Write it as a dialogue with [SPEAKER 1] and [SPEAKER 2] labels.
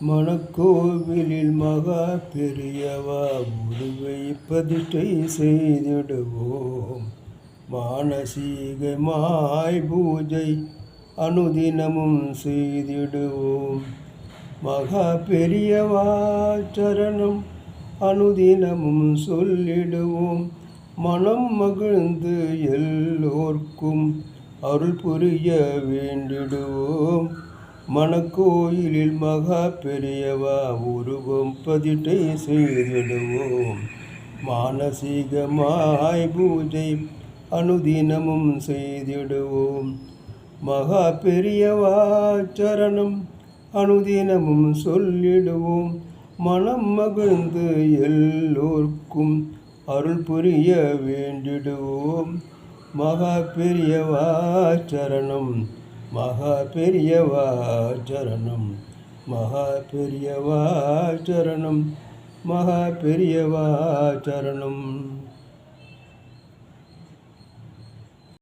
[SPEAKER 1] மணக்கோவிலில் மகா பெரியவா உருவை பிரதிஷ்டை செய்திடுவோம். மானசீகமாய் பூஜை அனுதினமும் செய்திடுவோம். மகா பெரியவா சரணம் அனுதினமும் சொல்லிடுவோம். மனம் மகிழ்ந்து எல்லோர்க்கும் அருள் புரிய வேண்டிடுவோம். மணக்கோயிலில் மகா பெரியவா உருவம் பிரதிஷ்டை செய்திடுவோம். மானசீகமாய் பூஜை அனுதினமும் செய்திடுவோம். மகா பெரியவா சரணம் அனுதினமும் சொல்லிடுவோம். மனம் மகிழ்ந்து எல்லோர்க்கும் அருள் புரிய வேண்டிடுவோம். மகா பெரியவா சரணம், மகா பெரியவா சரணம், மகா பெரியவா சரணம், மகா பெரியவா சரணம்.